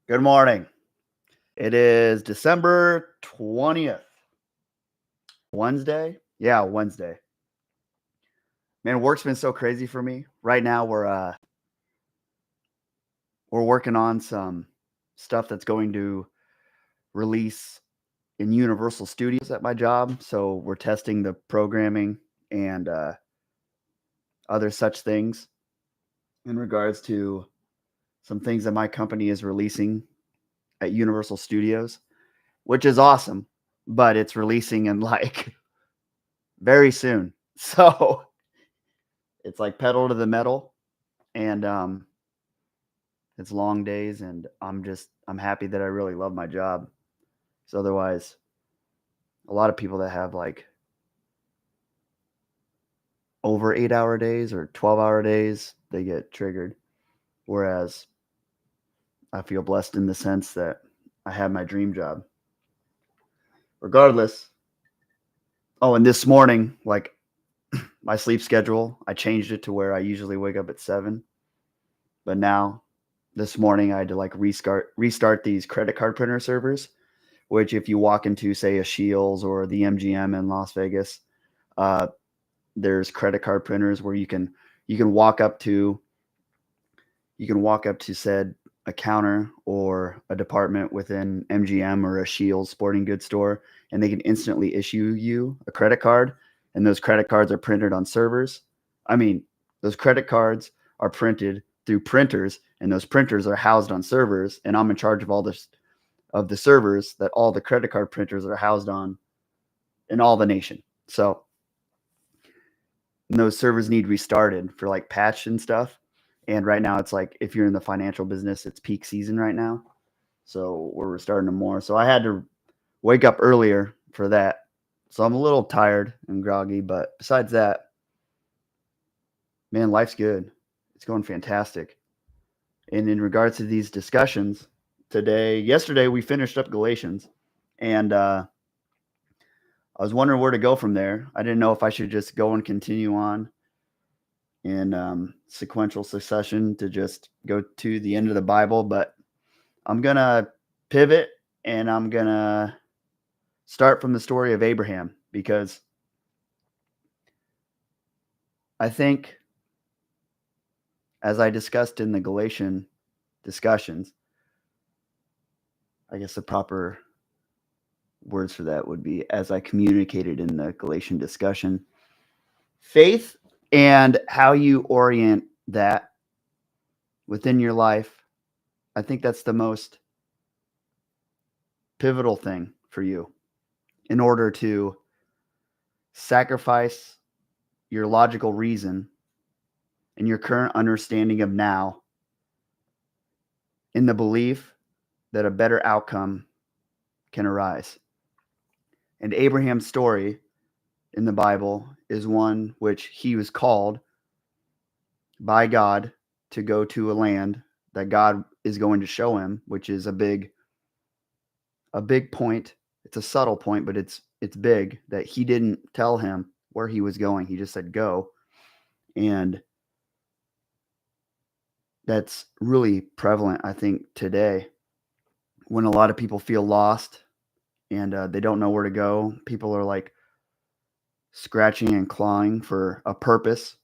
Good morning. It is December 20th. Wednesday? Yeah, Wednesday. Man, work's been so crazy for me. Right now we're working on some stuff that's going to release in Universal Studios at my job. So we're testing the programming and other such things in regards to some things that my company is releasing at Universal Studios, which is awesome, but it's releasing in like very soon. So it's like pedal to the metal, and it's long days, and I'm happy that I really love my job. So otherwise, a lot of people that have like over 8-hour days or 12-hour days, they get triggered. Whereas I feel blessed in the sense that I have my dream job. Regardless. Oh, and this morning, like my sleep schedule, I changed it to where I usually wake up at 7. But now this morning I had to like restart these credit card printer servers, which if you walk into say a Shields or the MGM in Las Vegas, uh, there's credit card printers where you can walk up to said a counter or a department within MGM or a Shields sporting goods store, and they can instantly issue you a credit card, and those credit cards are printed on servers. I mean, those credit cards are printed through printers, and those printers are housed on servers, and I'm in charge of all this of the servers that all the credit card printers are housed on in all the nation. So those servers need restarted for like patch and stuff. And right now it's like if you're in the financial business, it's peak season right now. So we're restarting them more. So I had to wake up earlier for that. So I'm a little tired and groggy, but besides that, man, life's good. It's going fantastic. And in regards to these discussions, yesterday we finished up Galatians, and I was wondering where to go from there. I didn't know if I should just go and continue on in sequential succession to just go to the end of the Bible, but I'm going to pivot and I'm going to start from the story of Abraham, because I think, as I discussed in the Galatian discussions, I guess the proper words for that would be, as I communicated in the Galatian discussion, faith and how you orient that within your life. I think that's the most pivotal thing for you in order to sacrifice your logical reason and your current understanding of now in the belief that a better outcome can arise. And Abraham's story in the Bible is one which he was called by God to go to a land that God is going to show him, which is a big point. It's a subtle point, but it's big, that he didn't tell him where he was going. He just said go. And that's really prevalent, I think, today, when a lot of people feel lost and they don't know where to go. People are like scratching and clawing for a purpose.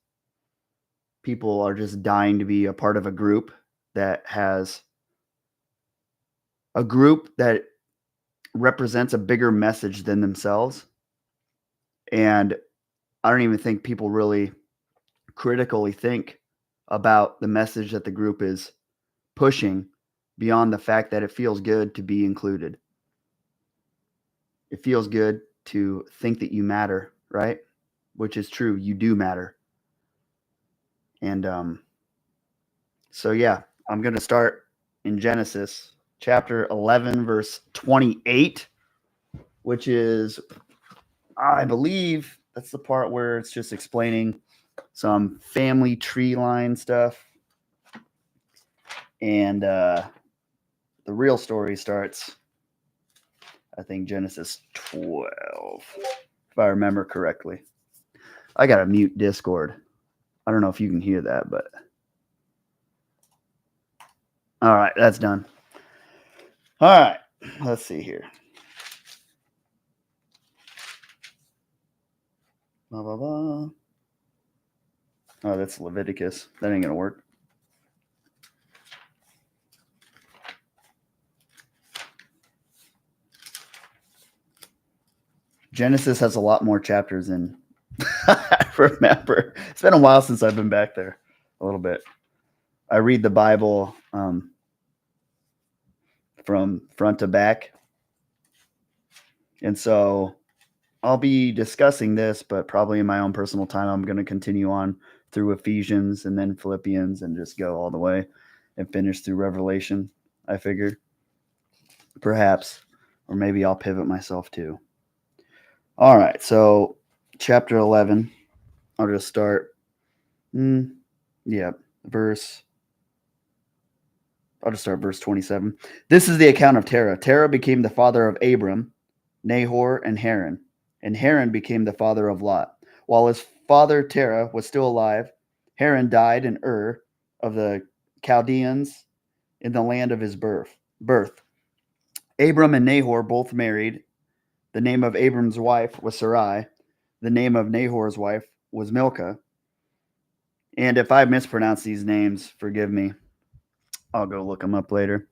People are just dying to be a part of a group that represents a bigger message than themselves. And I don't even think people really critically think about the message that the group is pushing beyond the fact that it feels good to be included. It feels good to think that you matter, right? Which is true. You do matter. And so, yeah, I'm going to start in Genesis chapter 11, verse 28, which is, I believe, that's the part where it's just explaining some family tree line stuff. And the real story starts, I think, Genesis 12, if I remember correctly. I got to mute Discord. I don't know if you can hear that, but all right, that's done. All right, let's see here. Blah, blah, blah. Oh, that's Leviticus. That ain't going to work. Genesis has a lot more chapters than I remember. It's been a while since I've been back there, a little bit. I read the Bible from front to back. And so I'll be discussing this, but probably in my own personal time, I'm going to continue on through Ephesians and then Philippians and just go all the way and finish through Revelation, I figure. Perhaps. Or maybe I'll pivot myself too. All right. So chapter 11, I'll just start. I'll just start verse 27. This is the account of Terah. Terah became the father of Abram, Nahor, and Haran. And Haran became the father of Lot. While his father Terah was still alive, Haran died in Ur of the Chaldeans in the land of his birth. Abram and Nahor both married. The name of Abram's wife was Sarai. The name of Nahor's wife was Milcah. And if I mispronounce these names, forgive me. I'll go look them up later.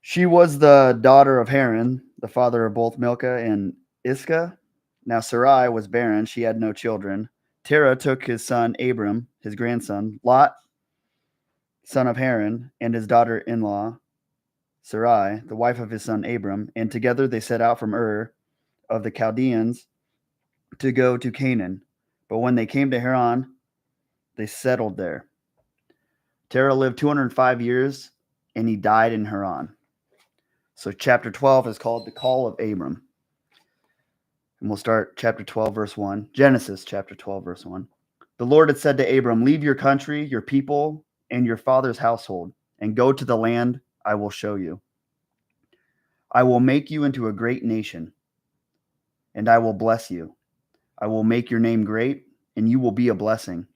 She was the daughter of Haran, the father of both Milcah and Iscah. Now Sarai was barren. She had no children. Terah took his son Abram, his grandson, Lot, son of Haran, and his daughter-in-law, Sarai, the wife of his son Abram, and together they set out from Ur of the Chaldeans to go to Canaan. But when they came to Haran, they settled there. Terah lived 205 years, and he died in Haran. So chapter 12 is called the Call of Abram. And we'll start chapter 12, verse 1. Genesis chapter 12, verse 1. The Lord had said to Abram, leave your country, your people, and your father's household, and go to the land I will show you. I will make you into a great nation, and I will bless you. I will make your name great, and you will be a blessing.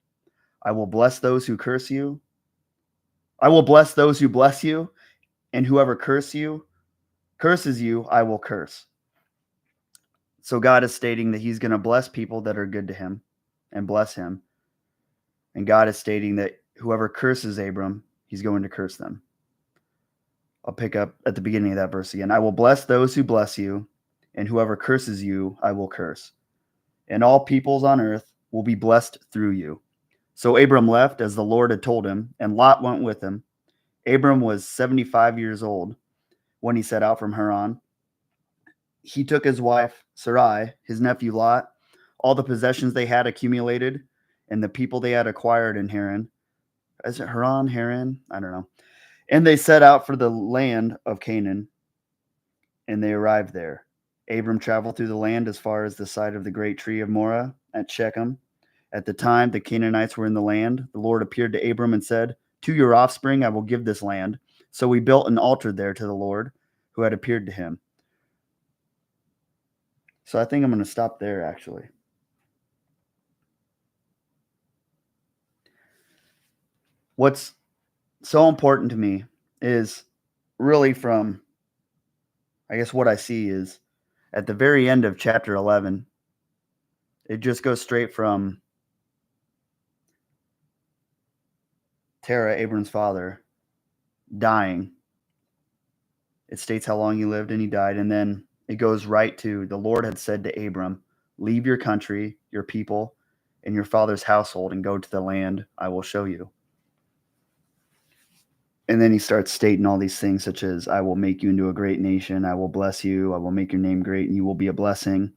I will bless those who curse you. I will bless those who bless you, and whoever curses you, I will curse. So God is stating that he's going to bless people that are good to him and bless him. And God is stating that whoever curses Abram, he's going to curse them. I'll pick up at the beginning of that verse again. I will bless those who bless you, and whoever curses you, I will curse. And all peoples on earth will be blessed through you. So Abram left as the Lord had told him, and Lot went with him. Abram was 75 years old when he set out from Haran. He took his wife, Sarai, his nephew Lot, all the possessions they had accumulated, and the people they had acquired in Haran. Is it Haran? I don't know. And they set out for the land of Canaan, and they arrived there. Abram traveled through the land as far as the site of the great tree of Moreh at Shechem. At the time the Canaanites were in the land, the Lord appeared to Abram and said, to your offspring I will give this land. So he built an altar there to the Lord who had appeared to him. So I think I'm going to stop there, actually. What's so important to me is really from, I guess what I see is at the very end of chapter 11, it just goes straight from Terah, Abram's father, dying. It states how long he lived and he died. And then it goes right to the Lord had said to Abram, leave your country, your people, and your father's household and go to the land I will show you. And then he starts stating all these things such as, I will make you into a great nation. I will bless you. I will make your name great and you will be a blessing.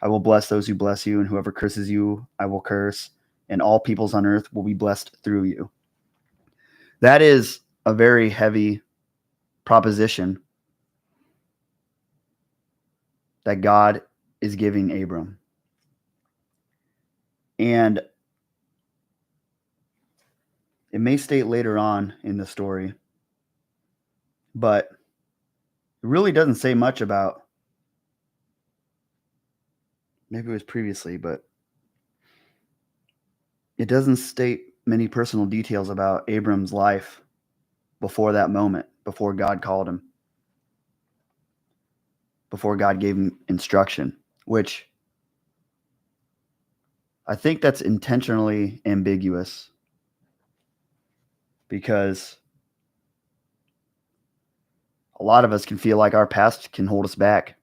I will bless those who bless you, and whoever curses you, I will curse. And all peoples on earth will be blessed through you. That is a very heavy proposition that God is giving Abram. And it may state later on in the story, but it really doesn't say much about, maybe it was previously, but it doesn't state many personal details about Abram's life before that moment, before God called him. before God gave him instruction, which I think that's intentionally ambiguous because a lot of us can feel like our past can hold us back.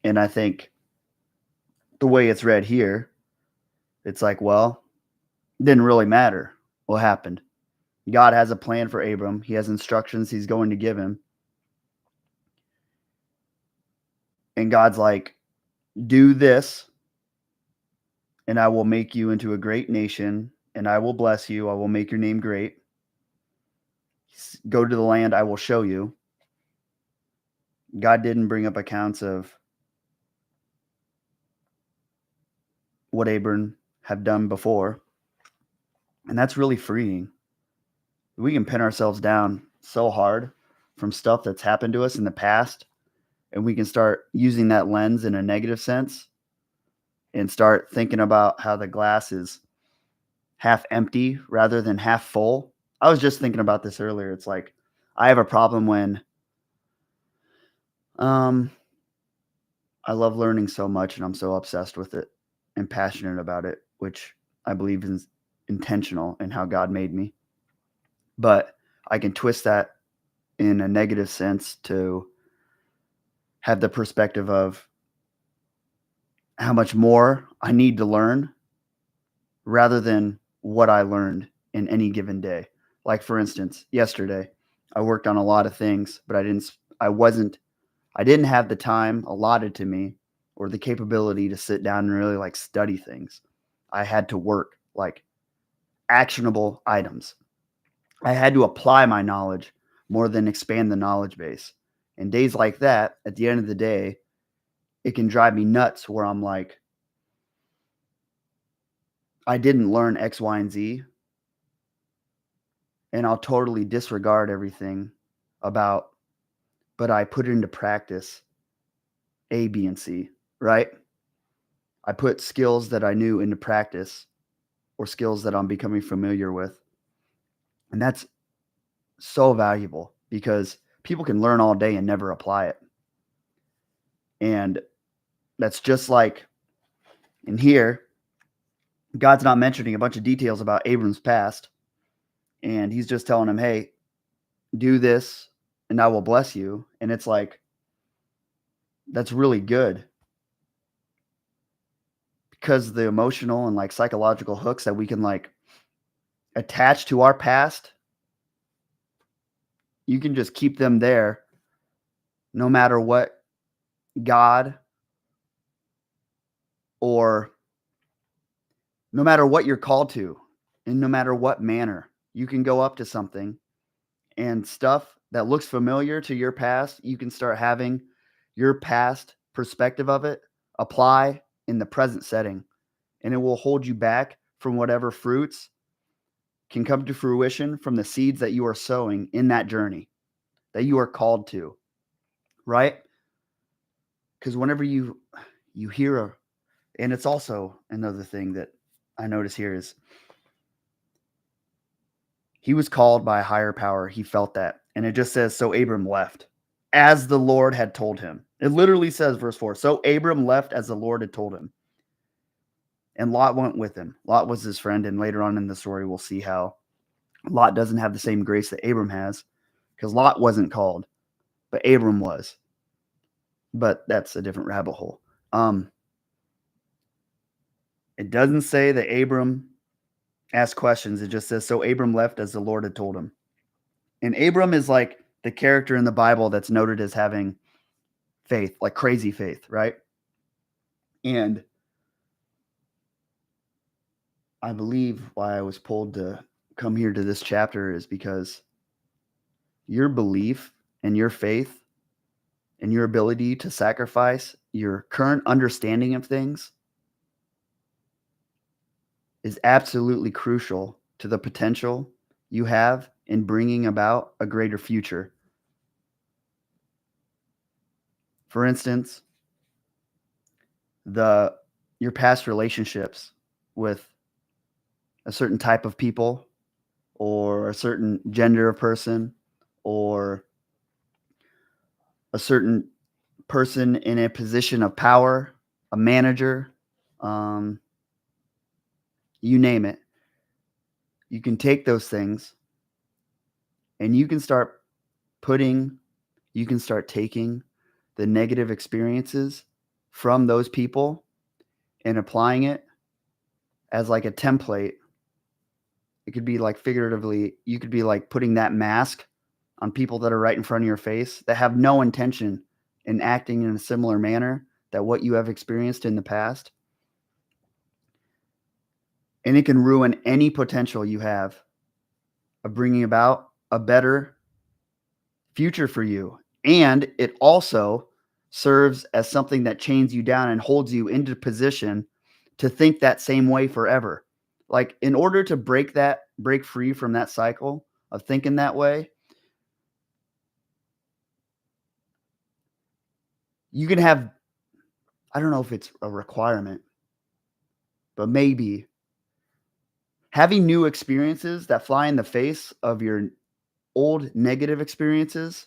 And I think the way it's read here, it's like, well, it didn't really matter what happened. God has a plan for Abram. He has instructions he's going to give him. And God's like, do this, and I will make you into a great nation, and I will bless you. I will make your name great. Go to the land I will show you. God didn't bring up accounts of what Abram had done before. And that's really freeing. We can pin ourselves down so hard from stuff that's happened to us in the past, and we can start using that lens in a negative sense and start thinking about how the glass is half empty rather than half full. I was just thinking about this earlier. It's like I have a problem when I love learning so much and I'm so obsessed with it and passionate about it, which I believe is intentional in how God made me. But I can twist that in a negative sense to have the perspective of how much more I need to learn rather than what I learned in any given day. Like for instance, yesterday I worked on a lot of things, but I didn't have the time allotted to me or the capability to sit down and really like study things. I had to work like actionable items. I had to apply my knowledge more than expand the knowledge base. And days like that, at the end of the day, it can drive me nuts where I'm like, I didn't learn X, Y, and Z, and I'll totally disregard everything about, but I put it into practice A, B, and C, right? I put skills that I knew into practice or skills that I'm becoming familiar with. And that's so valuable because people can learn all day and never apply it. And that's just like in here, God's not mentioning a bunch of details about Abram's past. And he's just telling him, hey, do this and I will bless you. And it's like, that's really good because the emotional and like psychological hooks that we can like attach to our past, you can just keep them there no matter what God or no matter what you're called to and no matter what manner. You can go up to something and stuff that looks familiar to your past, you can start having your past perspective of it apply in the present setting, and it will hold you back from whatever fruits can come to fruition from the seeds that you are sowing in that journey that you are called to, right? Because whenever you hear and it's also another thing that I notice here is he was called by a higher power. He felt that. And it just says, so Abram left as the Lord had told him. It literally says, verse 4, so Abram left as the Lord had told him. And Lot went with him. Lot was his friend. And later on in the story, we'll see how Lot doesn't have the same grace that Abram has because Lot wasn't called, but Abram was. But that's a different rabbit hole. It doesn't say that Abram asked questions. It just says, so Abram left as the Lord had told him. And Abram is like the character in the Bible that's noted as having faith, like crazy faith, right? And I believe why I was pulled to come here to this chapter is because your belief and your faith and your ability to sacrifice your current understanding of things is absolutely crucial to the potential you have in bringing about a greater future. For instance, your past relationships with a certain type of people or a certain gender of person or a certain person in a position of power, a manager, um, you name it. You can take those things and you can start taking the negative experiences from those people and applying it as like a template. It could be like figuratively, you could be like putting that mask on people that are right in front of your face that have no intention in acting in a similar manner that what you have experienced in the past. And it can ruin any potential you have of bringing about a better future for you. And it also serves as something that chains you down and holds you into position to think that same way forever. Like in order to break free from that cycle of thinking that way, you can have, I don't know if it's a requirement, but maybe having new experiences that fly in the face of your old negative experiences,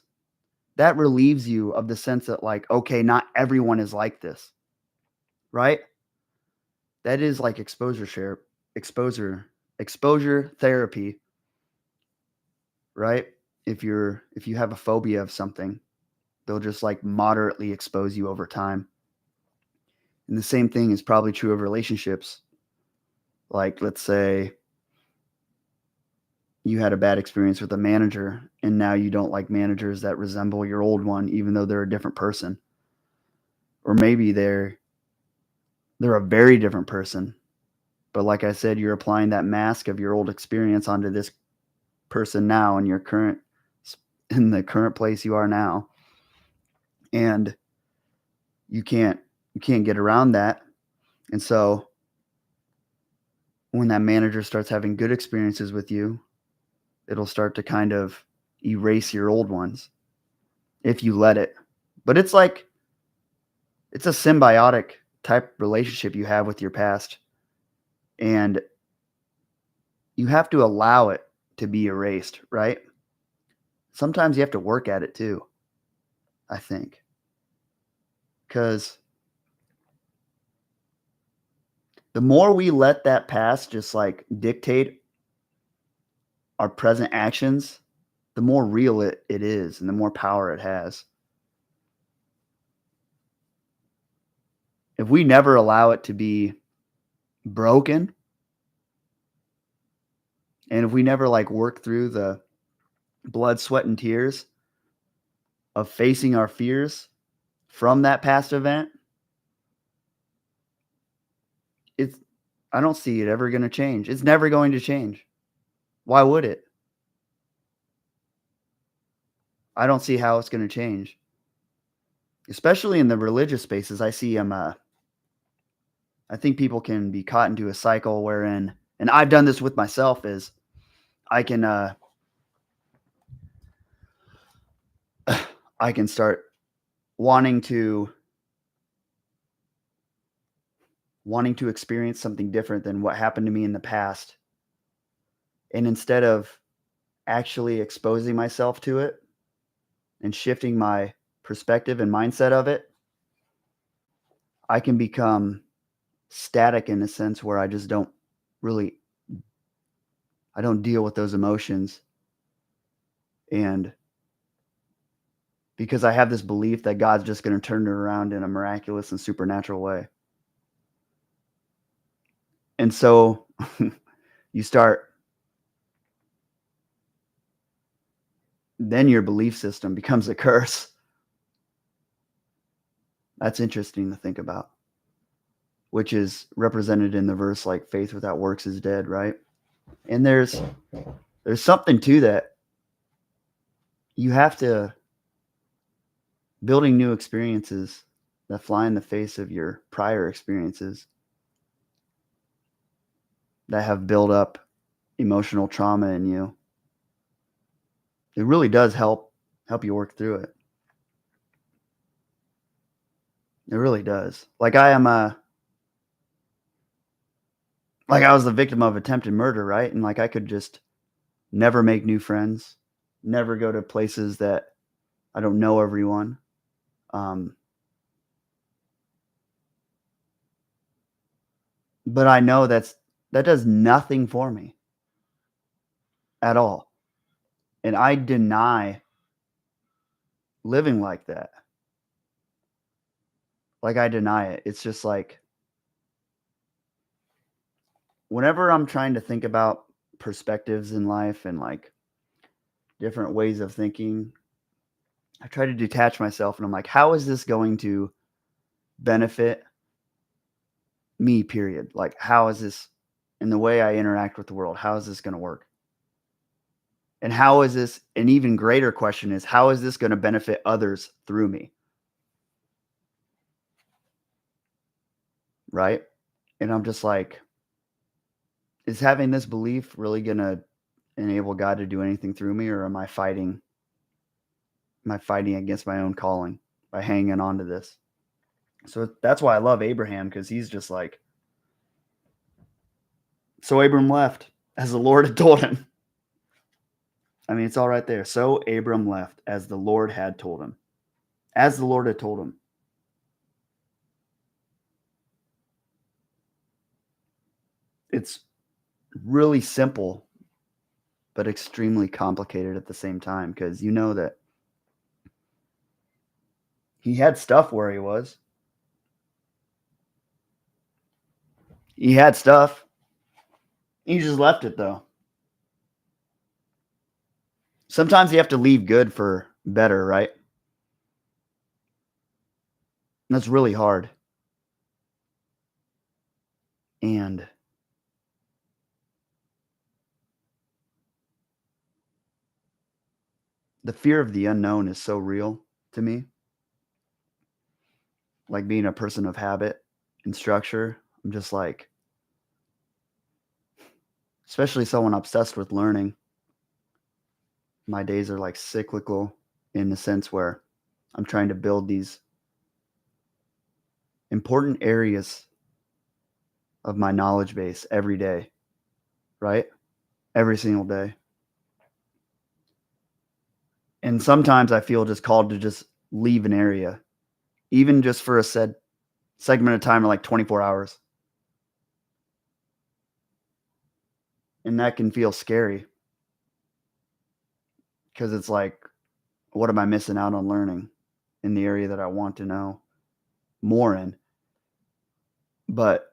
that relieves you of the sense that like, okay, not everyone is like this, right? That is like exposure therapy, right? If you have a phobia of something, they'll just like moderately expose you over time. And the same thing is probably true of relationships. Like let's say you had a bad experience with a manager and now you don't like managers that resemble your old one even though they're a different person. Or maybe they're a very different person. But like I said, you're applying that mask of your old experience onto this person now in the current place you are now. And you can't get around that. And so when that manager starts having good experiences with you, it'll start to kind of erase your old ones if you let it. But it's like it's a symbiotic type relationship you have with your past. And you have to allow it to be erased, right? Sometimes you have to work at it too, I think. Because the more we let that past just like dictate our present actions, the more real it is and the more power it has. If we never allow it to be broken, and if we never like work through the blood, sweat, and tears of facing our fears from that past event, it's I don't see it ever going to change. It's never going to change. Why would it? I don't see how it's going to change. Especially in the religious spaces, I see I think people can be caught into a cycle wherein, and I've done this with myself, is I can I can start wanting to experience something different than what happened to me in the past. And instead of actually exposing myself to it and shifting my perspective and mindset of it, I can become static in a sense where really I don't deal with those emotions. And because I have this belief that God's just going to turn it around in a miraculous and supernatural way. And so you start, then your belief system becomes a curse. That's interesting to think about, which is represented in the verse like faith without works is dead, right? And there's something to that. You have to building new experiences that fly in the face of your prior experiences that have built up emotional trauma in you. It really does help you work through it. It really does. Like I was the victim of attempted murder, right? And like I could just never make new friends, never go to places that I don't know everyone. Um, but I know that does nothing for me at all. And I deny living like that. Like, I deny it. It's just like whenever I'm trying to think about perspectives in life and like different ways of thinking, I try to detach myself and I'm like, how is this going to benefit me, period? Like, how is this in the way I interact with the world? How is this going to work? And how is this, an even greater question is, how is this going to benefit others through me? Right. And I'm just like, is having this belief really going to enable God to do anything through me? Or am I fighting against my own calling by hanging on to this? So that's why I love Abraham, because he's just like, so Abram left as the Lord had told him. I mean, it's all right there. So Abram left as the Lord had told him. As the Lord had told him. It's really simple, but extremely complicated at the same time, because you know that he had stuff where he was. He had stuff. He just left it, though. Sometimes you have to leave good for better, right? And that's really hard. And the fear of the unknown is so real to me. Like being a person of habit and structure, I'm just like, especially someone obsessed with learning, my days are like cyclical in the sense where I'm trying to build these important areas of my knowledge base every day, right? Every single day. And sometimes I feel just called to just leave an area, even just for a said segment of time of like 24 hours. And that can feel scary because it's like, what am I missing out on learning in the area that I want to know more in? But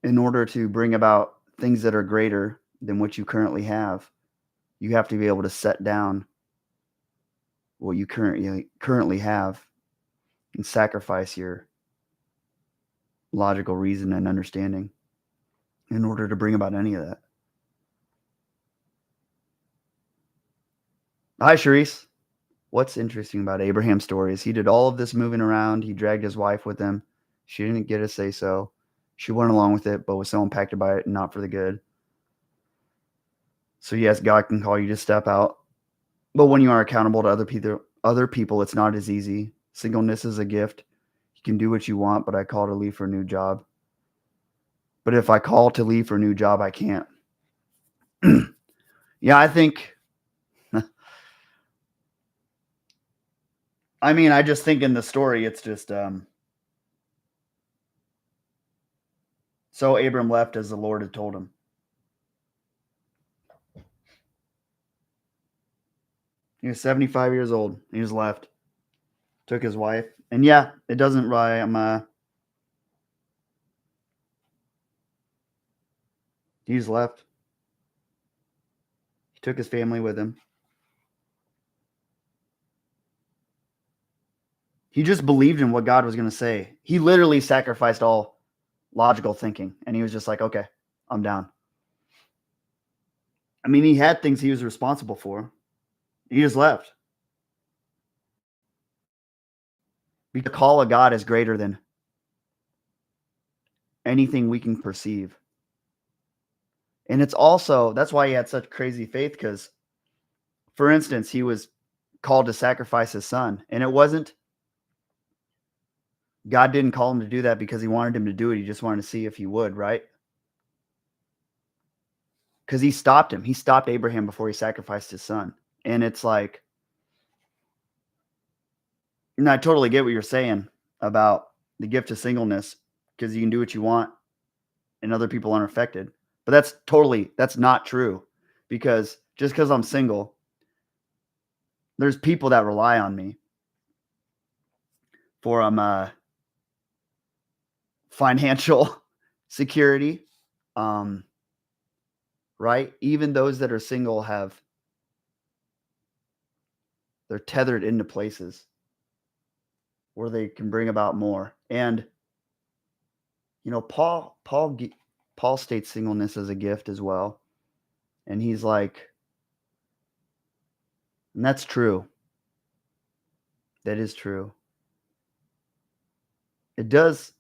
in order to bring about things that are greater than what you currently have, you have to be able to set down what you currently have and sacrifice your logical reason and understanding in order to bring about any of that. Hi, Sharice. What's interesting about Abraham's story is he did all of this moving around. He dragged his wife with him. She didn't get a say so. She went along with it, but was so impacted by it and not for the good. So yes, God can call you to step out. But when you are accountable to other people, it's not as easy. Singleness is a gift. You can do what you want, but I call to leave for a new job. But if I call to leave for a new job, I can't. Yeah, I think. I mean, I just think in the story, it's just so Abram left as the Lord had told him. He was 75 years old. He just left. Took his wife. And yeah, it doesn't rhyme. He just left. He took his family with him. He just believed in what God was going to say. He literally sacrificed all logical thinking. And he was just like, okay, I'm down. I mean, he had things he was responsible for. He just left. The call of God is greater than anything we can perceive. And it's also, that's why he had such crazy faith, because, for instance, he was called to sacrifice his son. And it wasn't, God didn't call him to do that because he wanted him to do it. He just wanted to see if he would, right? Because he stopped him. He stopped Abraham before he sacrificed his son. And it's like, And I totally get what you're saying about the gift of singleness, because you can do what you want and other people aren't affected. But that's not true, because just because I'm single, there's people that rely on me for financial security. Right? Even those that are single they're tethered into places where they can bring about more. And Paul states singleness as a gift as well. And he's like, and that's true. That is true. It does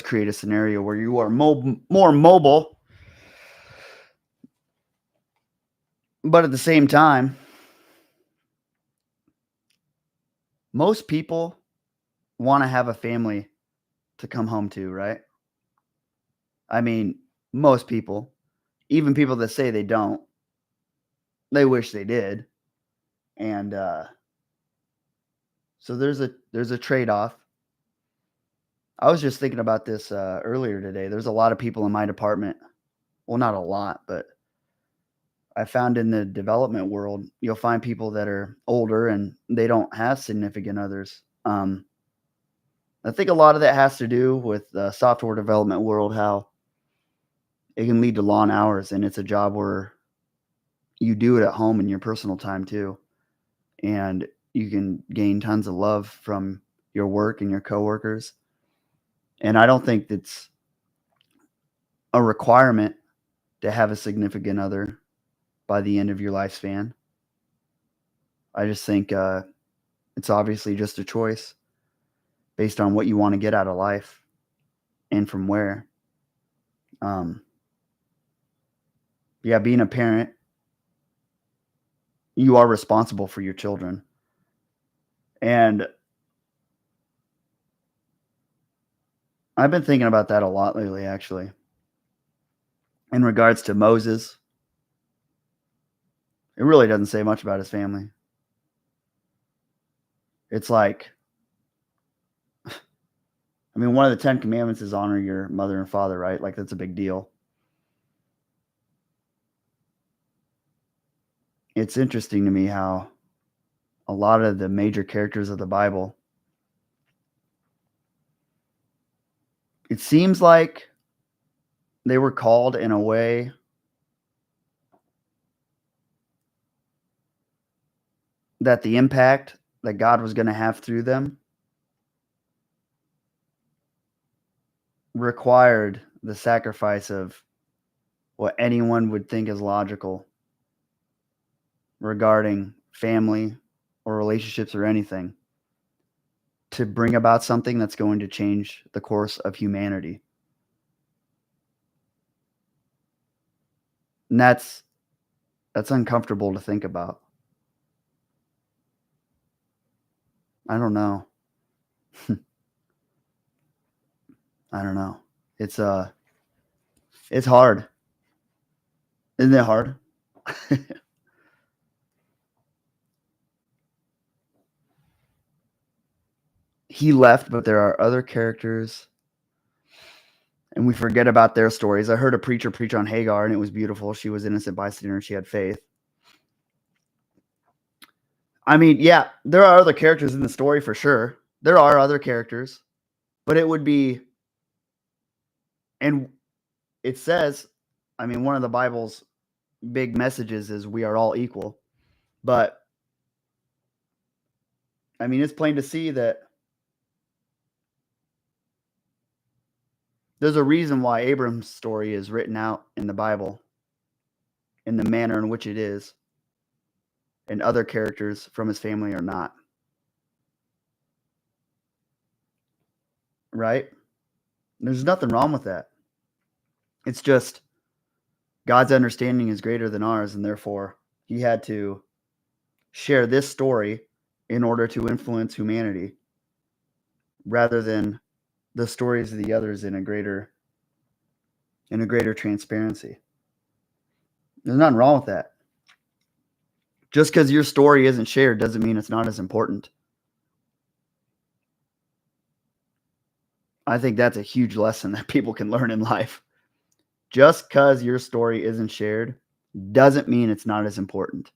create a scenario where you are more mobile, but at the same time, most people want to have a family to come home to, right? I mean, most people, even people that say they don't, they wish they did. And so there's a trade-off. I was just thinking about this earlier today. There's a lot of people in my department. Well, not a lot, but I found in the development world, you'll find people that are older and they don't have significant others. I think a lot of that has to do with the software development world, how it can lead to long hours, and it's a job where you do it at home in your personal time too. And you can gain tons of love from your work and your coworkers. And I don't think it's a requirement to have a significant other by the end of your lifespan. I just think it's obviously just a choice based on what you want to get out of life and from where. Yeah, being a parent, you are responsible for your children. And I've been thinking about that a lot lately, actually. In regards to Moses, it really doesn't say much about his family. It's like, I mean, one of the 10 commandments is honor your mother and father, right? Like, that's a big deal. It's interesting to me how a lot of the major characters of the Bible, it seems like they were called in a way that the impact that God was going to have through them required the sacrifice of what anyone would think is logical regarding family or relationships or anything, to bring about something that's going to change the course of humanity. And that's uncomfortable to think about. I don't know. I don't know. It's hard. Isn't it hard? He left, but there are other characters, and we forget about their stories. I heard a preacher preach on Hagar, and it was beautiful. She was innocent bystander, and she had faith. I mean, yeah, there are other characters in the story for sure. There are other characters, but it would be, and it says, I mean, one of the Bible's big messages is we are all equal. But I mean, it's plain to see that there's a reason why Abram's story is written out in the Bible in the manner in which it is, and other characters from his family are not. Right? There's nothing wrong with that. It's just God's understanding is greater than ours, and therefore he had to share this story in order to influence humanity rather than the stories of the others in a greater transparency. There's nothing wrong with that. Just because your story isn't shared doesn't mean it's not as important. I think that's a huge lesson that people can learn in life. Just because your story isn't shared doesn't mean it's not as important.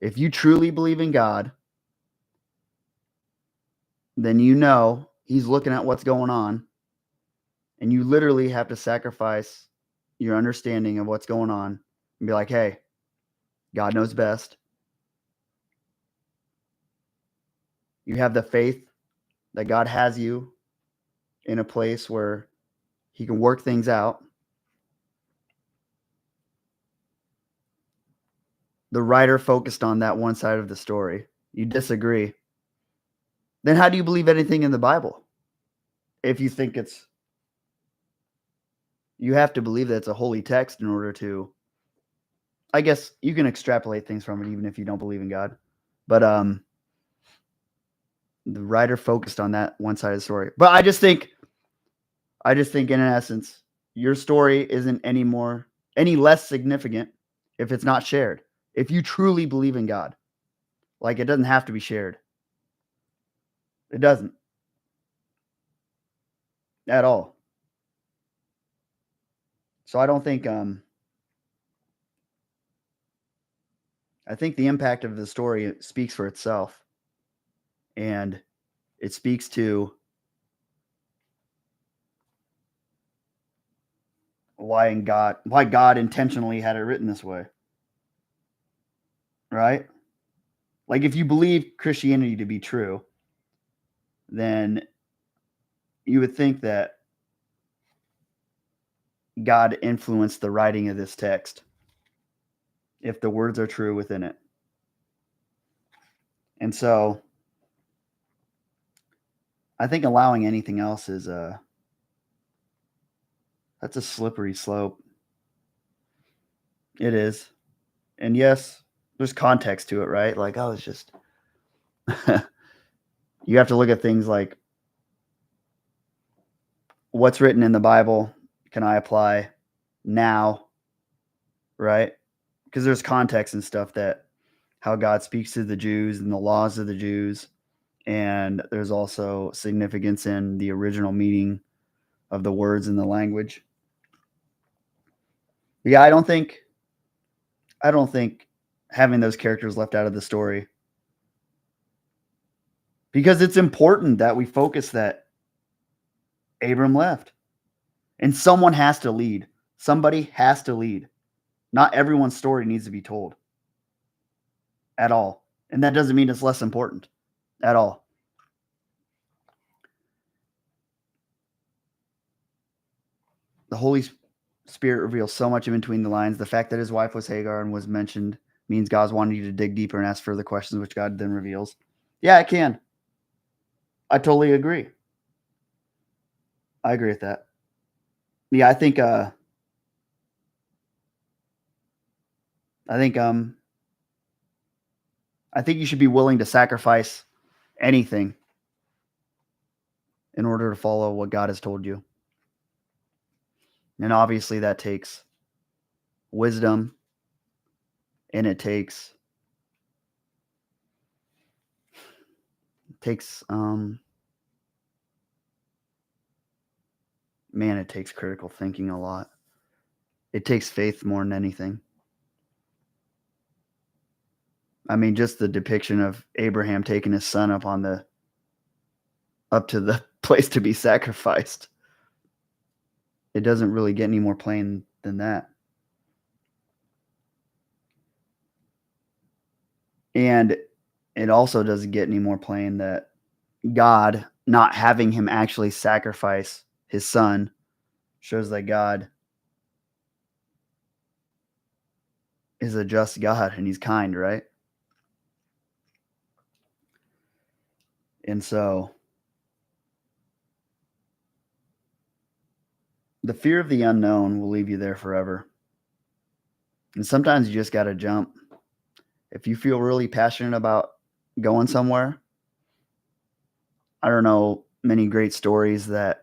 If you truly believe in God, then you know He's looking at what's going on, and you literally have to sacrifice your understanding of what's going on and be like, hey, God knows best. You have the faith that God has you in a place where He can work things out. The writer focused on that one side of the story. You disagree. Then how do you believe anything in the Bible? If you think you have to believe that it's a holy text in order to, I guess you can extrapolate things from it even if you don't believe in God. But the writer focused on that one side of the story. But I just think in essence, your story isn't any less significant if it's not shared. If you truly believe in God, like it doesn't have to be shared. It doesn't at all. So I don't think I think the impact of the story speaks for itself, and it speaks to why God intentionally had it written this way, right? Like if you believe Christianity to be true, then you would think that God influenced the writing of this text if the words are true within it. And so I think allowing anything else that's a slippery slope. It is. And yes, there's context to it, right? Like, oh, it's just you have to look at things like what's written in the Bible can I apply now, right? Because there's context and stuff that how God speaks to the Jews and the laws of the Jews. And there's also significance in the original meaning of the words and the language. But yeah, I don't think having those characters left out of the story, because it's important that we focus that Abram left. And someone has to lead. Somebody has to lead. Not everyone's story needs to be told at all. And that doesn't mean it's less important at all. The Holy Spirit reveals so much in between the lines. The fact that his wife was Hagar and was mentioned means God's wanting you to dig deeper and ask further questions, which God then reveals. Yeah, it can. I totally agree. I agree with that. Yeah, I think you should be willing to sacrifice anything in order to follow what God has told you. And obviously that takes wisdom, and it takes it takes critical thinking a lot. It takes faith more than anything. I mean, just the depiction of Abraham taking his son up to the place to be sacrificed. It doesn't really get any more plain than that. And it also doesn't get any more plain that God not having him actually sacrifice his son shows that God is a just God and he's kind, right? And so the fear of the unknown will leave you there forever. And sometimes you just got to jump. If you feel really passionate about going somewhere, I don't know many great stories that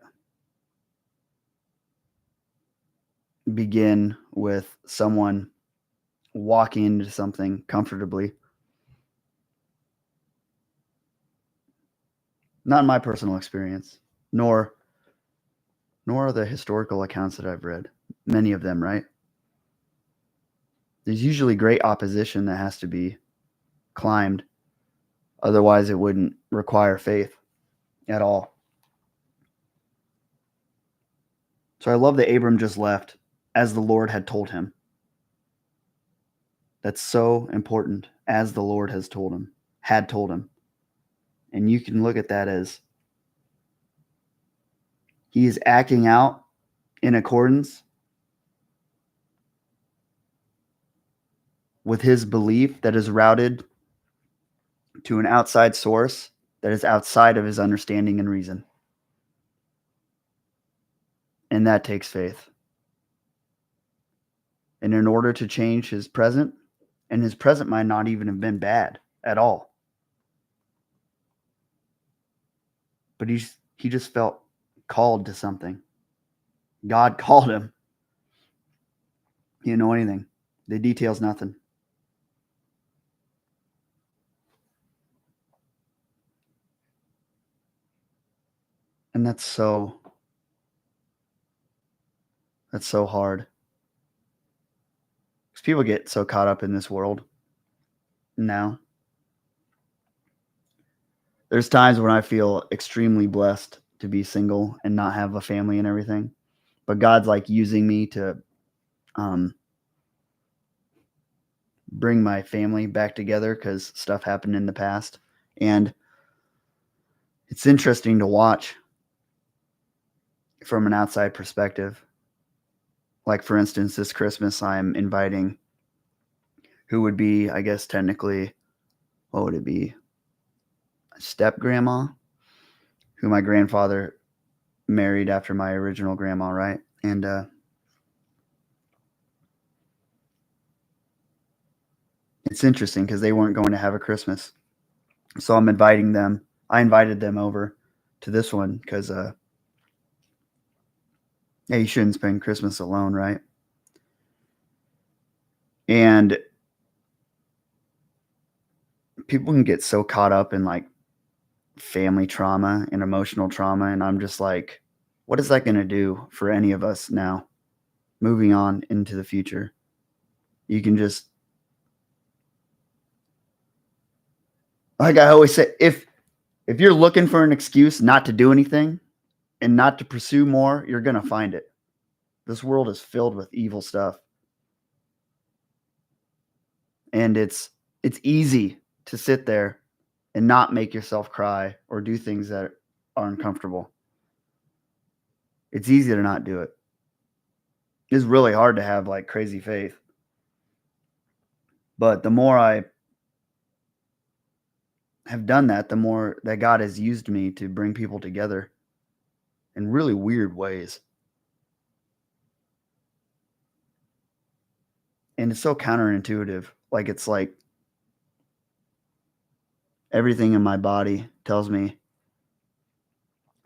begin with someone walking into something comfortably. Not in my personal experience, nor nor are the historical accounts that I've read. Many of them, right? There's usually great opposition that has to be climbed. Otherwise, it wouldn't require faith at all. So I love that Abram just left as the Lord had told him. That's so important, as the Lord had told him. And you can look at that as he is acting out in accordance with his belief that is routed to an outside source that is outside of his understanding and reason. And that takes faith. And in order to change his present, and his present might not even have been bad at all, but he just felt called to something. God called him. He didn't know anything. The details, nothing. And that's so hard. Because people get so caught up in this world now. There's times when I feel extremely blessed to be single and not have a family and everything. But God's like using me to bring my family back together because stuff happened in the past. And it's interesting to watch from an outside perspective. Like, for instance, this Christmas, I'm inviting who would be, I guess, technically, what would it be? A step grandma, who my grandfather married after my original grandma, right? And it's interesting because they weren't going to have a Christmas. So I'm inviting them. I invited them over to this one because, yeah, you shouldn't spend Christmas alone, right? And people can get so caught up in like family trauma and emotional trauma. And I'm just like, what is that going to do for any of us now moving on into the future? You can just, like I always say, if you're looking for an excuse not to do anything and not to pursue more, you're going to find it. This world is filled with evil stuff. And it's easy to sit there and not make yourself cry or do things that are uncomfortable. It's easy to not do it. It's really hard to have like crazy faith. But the more I have done that, the more that God has used me to bring people together in really weird ways. And it's so counterintuitive. Like, it's like everything in my body tells me,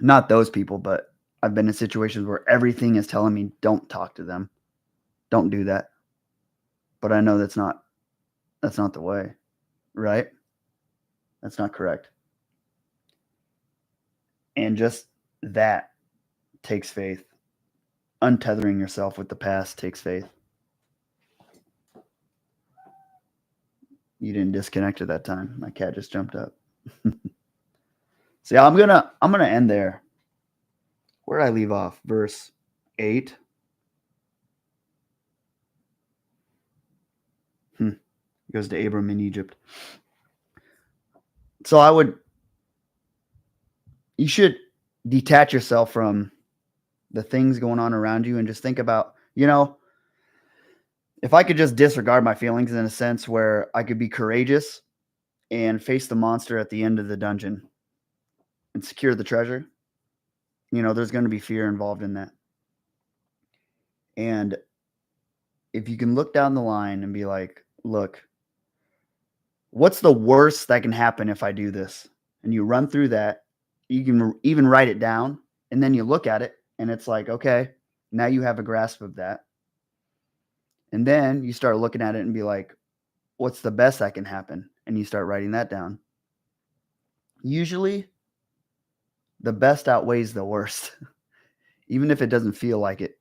not those people, but I've been in situations where everything is telling me, don't talk to them. Don't do that. But I know that's not the way, right? That's not correct. And just that takes faith. Untethering yourself with the past takes faith. You didn't disconnect at that time. My cat just jumped up. So yeah, I'm gonna end there. Where did I leave off? Verse 8. It goes to Abram in Egypt. So you should detach yourself from the things going on around you and just think about, if I could just disregard my feelings in a sense where I could be courageous and face the monster at the end of the dungeon and secure the treasure, there's going to be fear involved in that. And if you can look down the line and be like, look, what's the worst that can happen if I do this? And you run through that, you can even write it down, and then you look at it and it's like, okay, now you have a grasp of that. And then you start looking at it and be like, what's the best that can happen? And you start writing that down. Usually the best outweighs the worst even if it doesn't feel like it.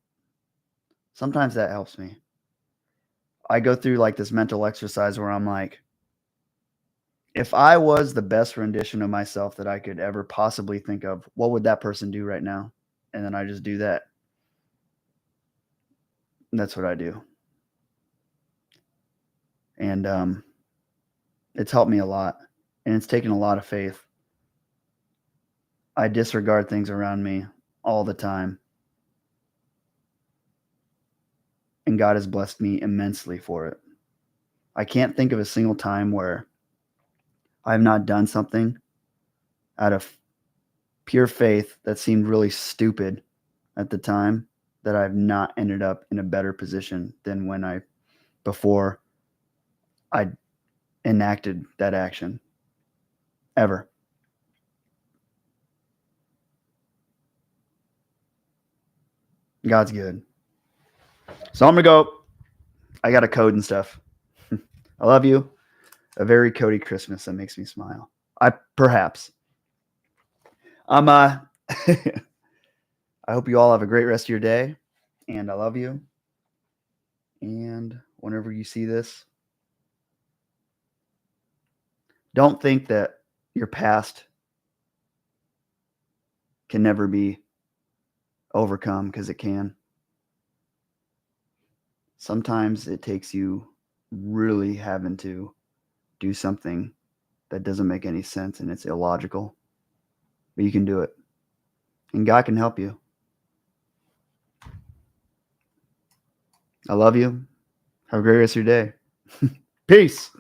Sometimes that helps me. I go through like this mental exercise where I'm like, if I was the best rendition of myself that I could ever possibly think of, what would that person do right now? And then I just do that. And that's what I do. And it's helped me a lot. And it's taken a lot of faith. I disregard things around me all the time. And God has blessed me immensely for it. I can't think of a single time where I've not done something out of pure faith that seemed really stupid at the time that I've not ended up in a better position than before I enacted that action ever. God's good. So I'm going to go. I got a code and stuff. I love you. A very Cody Christmas that makes me smile. Perhaps. I hope you all have a great rest of your day, and I love you. And whenever you see this, don't think that your past can never be overcome, because it can. Sometimes it takes you really having to do something that doesn't make any sense and it's illogical, but you can do it, and God can help you. I love you. Have a great rest of your day. Peace.